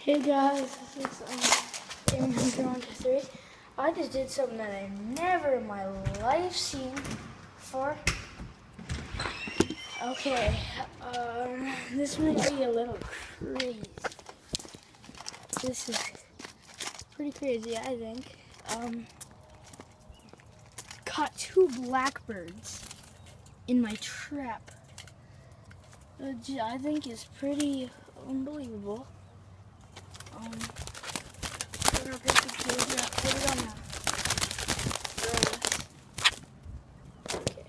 Hey guys, this is Gaming Hunter 123. I just did something that I've never in my life seen before. Okay, this might be a little crazy. This is pretty crazy, I think. Caught 2 blackbirds in my trap. Which I think is pretty unbelievable. Put it on now. Okay.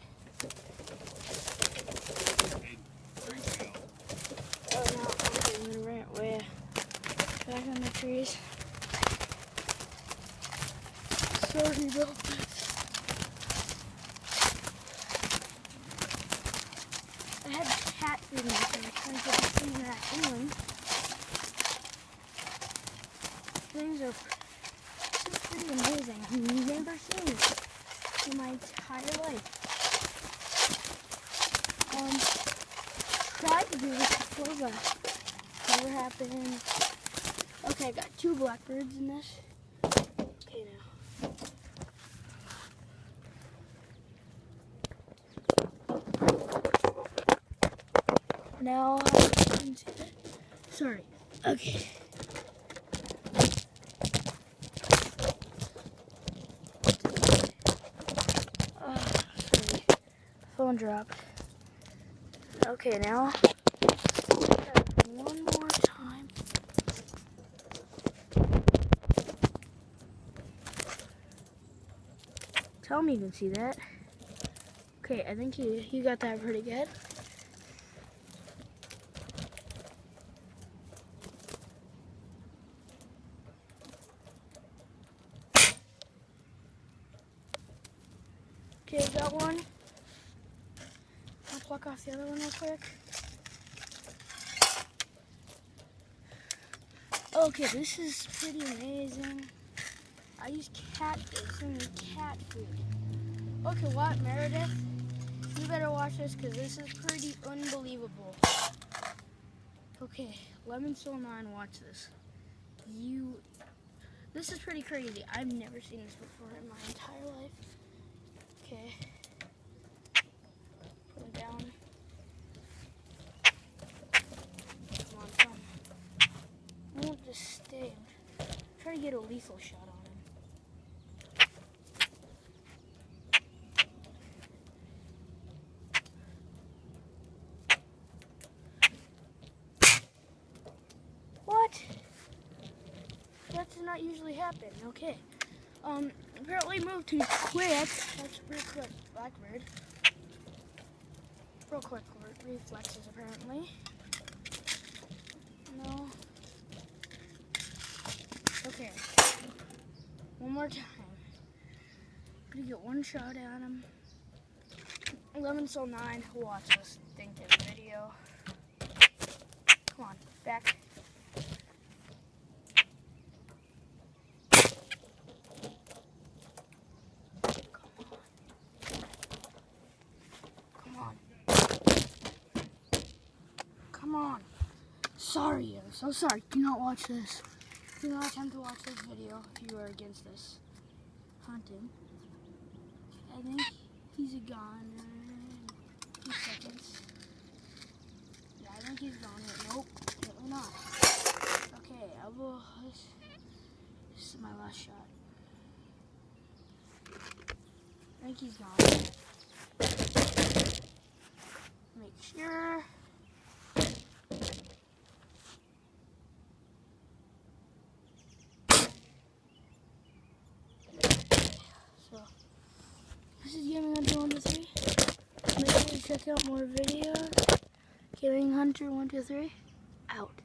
Oh no, okay, I'm gonna run it way back on the trees. Sorry about this. I had cat food in there, so I'm trying to get some of that in. Things are pretty amazing. I've never seen this in my entire life. Tried to do this before, but never happened. Okay, I got 2 blackbirds in this. Okay, now sorry. Okay. Sorry. Phone dropped. Okay, now one more time. Tell me you can see that. Okay, I think you got that pretty good. Okay, got one. I'll pluck off the other one real quick. Okay, this is pretty amazing. I use catfish and cat food. Okay, what, Meredith? You better watch this because this is pretty unbelievable. Okay, Lemon Soul 9, watch this. This is pretty crazy. I've never seen this before in my entire life. Okay. Put him down. Come on, come. I won't just stay. Try to get a lethal shot on him. What? That does not usually happen. Okay. Apparently moved too quick. That's pretty quick, Blackbird. Real quick reflexes, apparently. No. Okay. One more time. I'm gonna get one shot at him. Lemon Soul 9, watch this stinking video. Come on, back. Come on. Sorry, I'm so sorry. Do not watch this. Do not attempt to watch this video if you are against this hunting. I think he's gone in a few seconds. Yeah, I think he's gone. Nope, apparently not. Okay, I will. This is my last shot. I think he's gone. Make sure. So, this is Gaming Hunter 123. Make sure you check out more videos. Gaming Hunter 123, out.